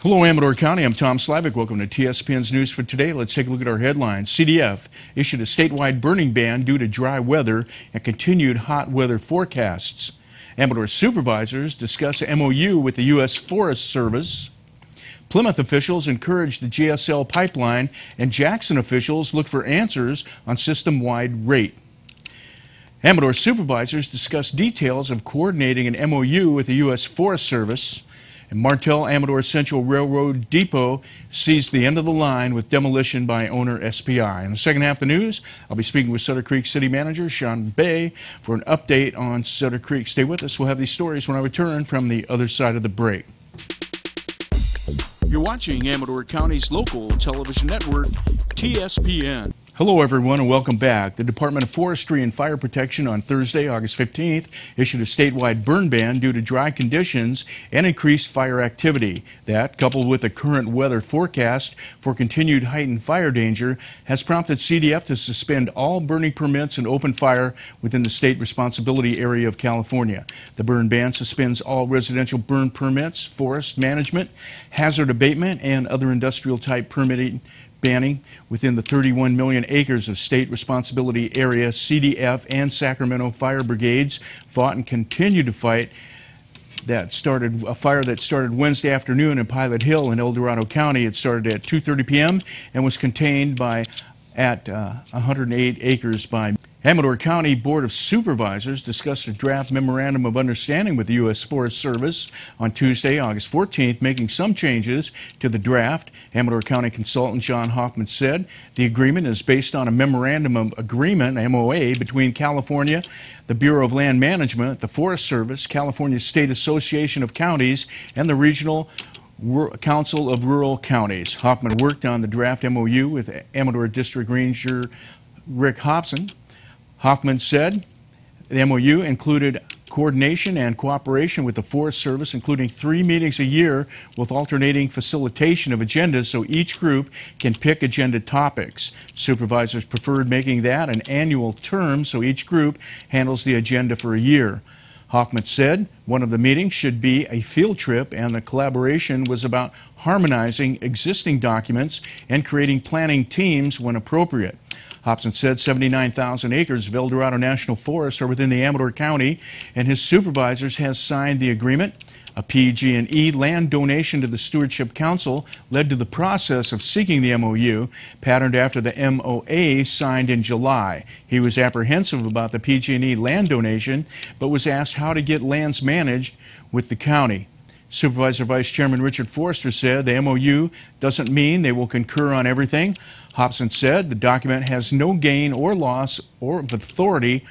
Hello, Amador County. I'm Tom Slivick. Welcome to TSPN's News for today. Let's take a look at our headlines. CDF issued a statewide burning ban due to dry weather and continued hot weather forecasts. Amador Supervisors discuss a MOU with the U.S. Forest Service. Plymouth officials encourage the GSL pipeline, and Jackson officials look for answers on system-wide rate. Amador Supervisors discuss details of coordinating an MOU with the U.S. Forest Service. And Martell Amador Central Railroad Depot sees the end of the line with demolition by owner SPI. In the second half of the news, I'll be speaking with Sutter Creek City Manager Sean Bay for an update on Sutter Creek. Stay with us. We'll have these stories when I return from the other side of the break. You're watching Amador County's local television network, TSPN. Hello, everyone, and welcome back. The Department of Forestry and Fire Protection on Thursday, August 15th, issued a statewide burn ban due to dry conditions and increased fire activity. That, coupled with the current weather forecast for continued heightened fire danger, has prompted CDF to suspend all burning permits and open fire within the state responsibility area of California. The burn ban suspends all residential burn permits, forest management, hazard abatement, and other industrial-type permitting banning within the 31 million acres of state responsibility area. CDF and Sacramento fire brigades fought and continue to fight a fire that started Wednesday afternoon in Pilot Hill in El Dorado County. It started at 2:30 p.m. and was contained at 108 acres by Amador County Board of Supervisors discussed a draft memorandum of understanding with the U.S. Forest Service on Tuesday, August 14th, making some changes to the draft. Amador County consultant John Hoffman said the agreement is based on a memorandum of agreement, MOA, between California, the Bureau of Land Management, the Forest Service, California State Association of Counties, and the Regional Council of Rural Counties. Hoffman worked on the draft MOU with Amador District Ranger Rick Hobson. Hoffman said the MOU included coordination and cooperation with the Forest Service, including 3 meetings a year with alternating facilitation of agendas so each group can pick agenda topics. Supervisors preferred making that an annual term so each group handles the agenda for a year. Hoffman said one of the meetings should be a field trip, and the collaboration was about harmonizing existing documents and creating planning teams when appropriate. Hobson said 79,000 acres of El Dorado National Forest are within the Amador County, and his supervisors has signed the agreement. A PG&E land donation to the Stewardship Council led to the process of seeking the MOU, patterned after the MOA signed in July. He was apprehensive about the PG&E land donation, but was asked how to get lands managed with the county. Supervisor Vice Chairman Richard Forrester said the MOU doesn't mean they will concur on everything. Hobson said the document has no gain or loss or of authority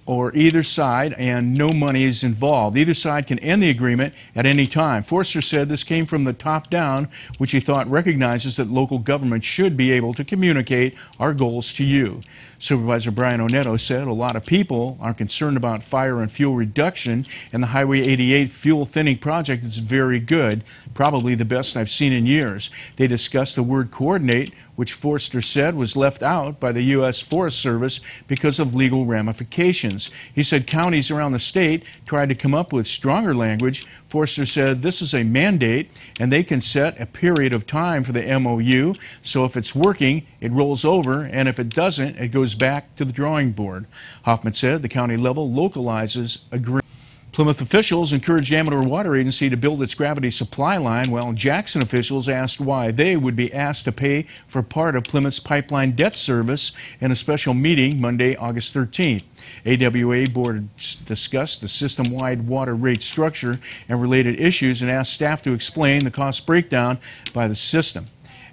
or either side, and no money is involved. Either side can end the agreement at any time. Forrester said this came from the top down, which he thought recognizes that local government should be able to communicate our goals to you. Supervisor Brian Oneto said a lot of people are concerned about fire and fuel reduction, and the Highway 88 fuel thinning project is very good, probably the best I've seen in years. They discussed the word coordinate, which Forrester said was left out by the U.S. Forest Service because of legal ramifications. He said counties around the state tried to come up with stronger language. Forrester said this is a mandate, and they can set a period of time for the MOU, so if it's working, it rolls over, and if it doesn't, it goes back to the drawing board. Hoffman said the county level localizes agreement. Plymouth officials encouraged Amador Water Agency to build its gravity supply line, while Jackson officials asked why they would be asked to pay for part of Plymouth's pipeline debt service in a special meeting Monday, August 13th. AWA board discussed the system-wide water rate structure and related issues and asked staff to explain the cost breakdown by the system.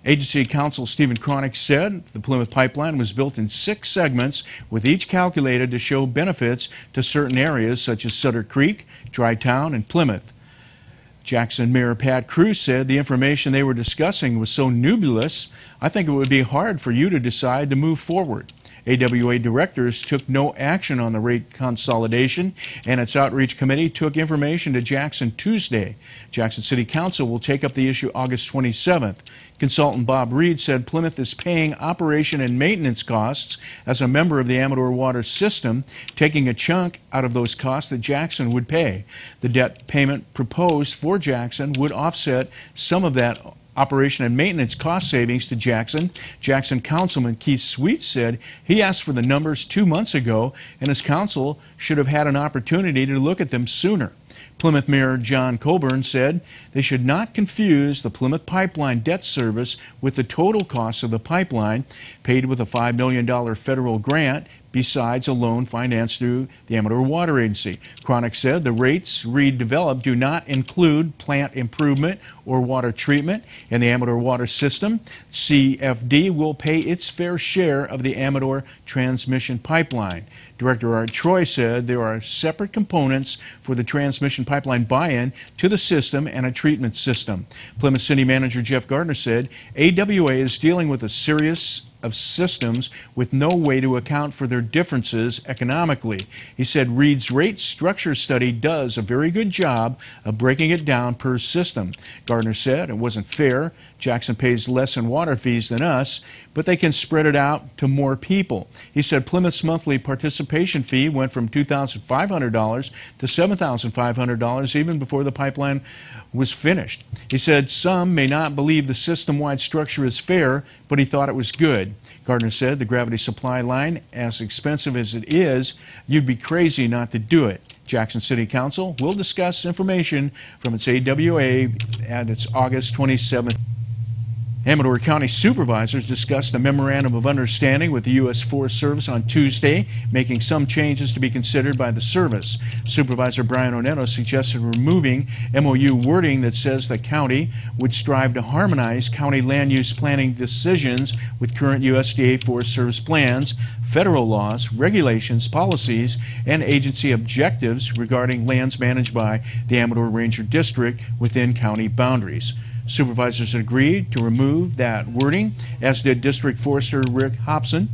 Agency counsel Stephen Cronick said the Plymouth pipeline was built in 6 segments, with each calculated to show benefits to certain areas such as Sutter Creek, Dry Town, and Plymouth. Jackson Mayor Pat Cruz said the information they were discussing was so nebulous, I think it would be hard for you to decide to move forward. AWA directors took no action on the rate consolidation, and its outreach committee took information to Jackson Tuesday. Jackson City Council will take up the issue August 27th. Consultant Bob Reed said Plymouth is paying operation and maintenance costs as a member of the Amador water system, taking a chunk out of those costs that Jackson would pay. The debt payment proposed for Jackson would offset some of that operation and maintenance cost savings to Jackson. Jackson Councilman Keith Sweet said he asked for the numbers 2 months ago, and his council should have had an opportunity to look at them sooner. Plymouth Mayor John Coburn said they should not confuse the Plymouth Pipeline debt service with the total cost of the pipeline, paid with a $5 million federal grant, besides a loan financed through the Amador Water Agency. Cronick said the rates Reed developed do not include plant improvement or water treatment in the Amador water system. CFD will pay its fair share of the Amador transmission pipeline. Director Art Troy said there are separate components for the transmission pipeline buy-in to the system and a treatment system. Plymouth City Manager Jeff Gardner said AWA is dealing with a series of systems with no way to account for their differences economically. He said Reed's rate structure study does a very good job of breaking it down per system. Gardner said it wasn't fair. Jackson pays less in water fees than us, but they can spread it out to more people. He said Plymouth's monthly participation fee went from $2,500 to $7,500 even before the pipeline was finished. He said some may not believe the system-wide structure is fair, but he thought it was good. Gardner said the gravity supply line, as expensive as it is, you'd be crazy not to do it. Jackson City Council will discuss information from its AWA at its August 27th. Amador County Supervisors discussed a memorandum of understanding with the U.S. Forest Service on Tuesday, making some changes to be considered by the service. Supervisor Brian Onetto suggested removing MOU wording that says the county would strive to harmonize county land use planning decisions with current USDA Forest Service plans, federal laws, regulations, policies, and agency objectives regarding lands managed by the Amador Ranger District within county boundaries. Supervisors agreed to remove that wording, as did District Forester Rick Hobson.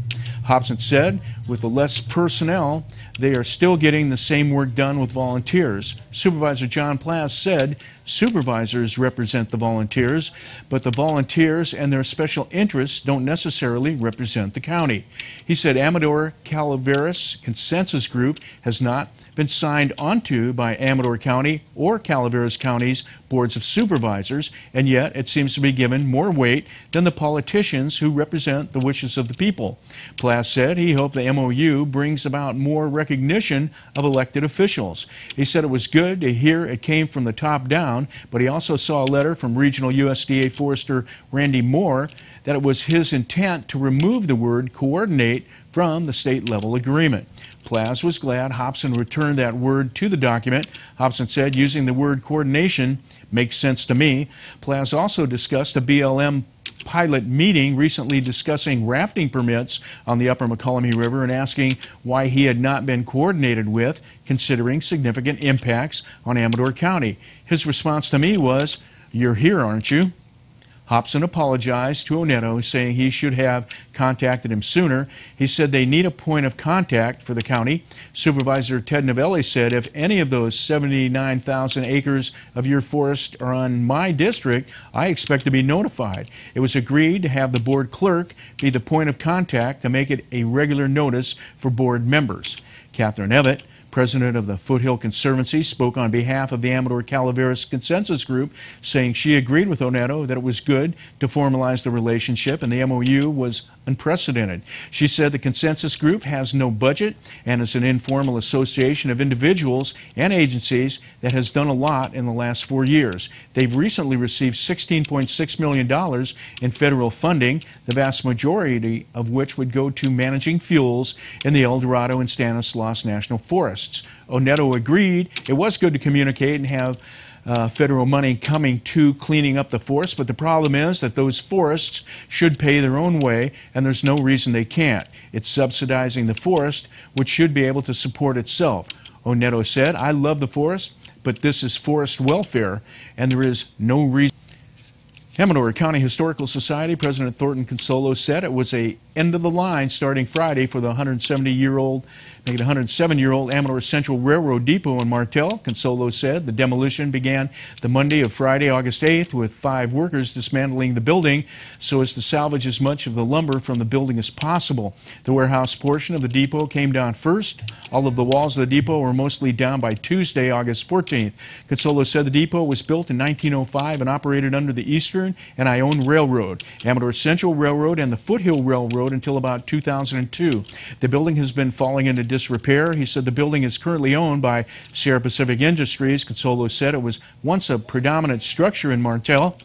Hobson said with the less personnel, they are still getting the same work done with volunteers. Supervisor John Plaz said supervisors represent the volunteers, but the volunteers and their special interests don't necessarily represent the county. He said Amador Calaveras Consensus Group has not been signed onto by Amador County or Calaveras County's boards of supervisors, and yet it seems to be given more weight than the politicians who represent the wishes of the people. Plaz said he hoped the MOU brings about more recognition of elected officials. He said it was good to hear it came from the top down, but he also saw a letter from Regional USDA Forester Randy Moore that it was his intent to remove the word coordinate from the state level agreement. Plaz was glad Hobson returned that word to the document. Hobson said using the word coordination makes sense to me. Plaz also discussed a BLM pilot meeting recently discussing rafting permits on the upper McCollum River and asking why he had not been coordinated with, considering significant impacts on Amador County. His response to me was, "You're here, aren't you?" Hobson apologized to Onetto, saying he should have contacted him sooner. He said they need a point of contact for the county. Supervisor Ted Novelli said if any of those 79,000 acres of your forest are on my district, I expect to be notified. It was agreed to have the board clerk be the point of contact to make it a regular notice for board members. Catherine Evett, president of the Foothill Conservancy, spoke on behalf of the Amador Calaveras Consensus Group, saying she agreed with Onetto that it was good to formalize the relationship and the MOU was unprecedented. She said the Consensus Group has no budget and is an informal association of individuals and agencies that has done a lot in the last 4 years. They've recently received $16.6 million in federal funding, the vast majority of which would go to managing fuels in the El Dorado and Stanislaus National Forests. Onetto agreed it was good to communicate and have federal money coming to cleaning up the forest, but the problem is that those forests should pay their own way, and there's no reason they can't. It's subsidizing the forest, which should be able to support itself. Onetto said, "I love the forest, but this is forest welfare, and there is no reason." Amador County Historical Society President Thornton Consolo said it was a end of the line starting Friday for the 107-year-old Amador Central Railroad Depot in Martell. Consolo said the demolition began the Monday of Friday, August 8th, with 5 workers dismantling the building so as to salvage as much of the lumber from the building as possible. The warehouse portion of the depot came down first. All of the walls of the depot were mostly down by Tuesday, August 14th. Consolo said the depot was built in 1905 and operated under the Eastern and Ione Railroad, Amador Central Railroad, and the Foothill Railroad until about 2002. The building has been falling into disrepair. He said the building is currently owned by Sierra Pacific Industries. Consolo said it was once a predominant structure in Martell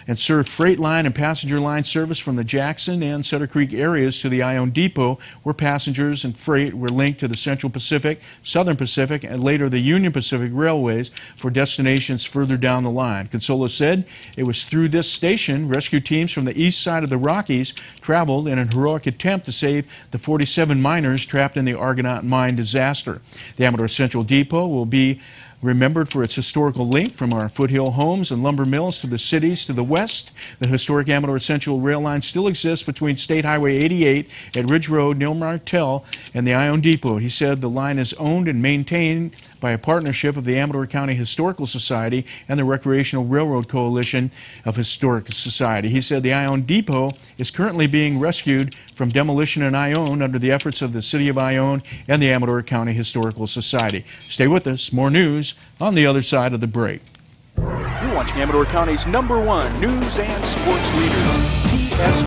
and served freight line and passenger line service from the Jackson and Sutter Creek areas to the Ione Depot, where passengers and freight were linked to the Central Pacific, Southern Pacific, and later the Union Pacific Railways for destinations further down the line. Consolo said it was through this station rescue teams from the east side of the Rockies traveled in a heroic attempt to save the 47 miners trapped in the Argonaut mine disaster. The Amador Central Depot will be remembered for its historical link from our foothill homes and lumber mills to the cities to the west. The historic Amador Central rail line still exists between State Highway 88 at Ridge Road near Martell and the Ione Depot. He said the line is owned and maintained by a partnership of the Amador County Historical Society and the Recreational Railroad Coalition of Historic Society. He said the Ione Depot is currently being rescued from demolition in Ione under the efforts of the City of Ione and the Amador County Historical Society. Stay with us. More news on the other side of the break. You're watching Amador County's #1 news and sports leader, TSPN.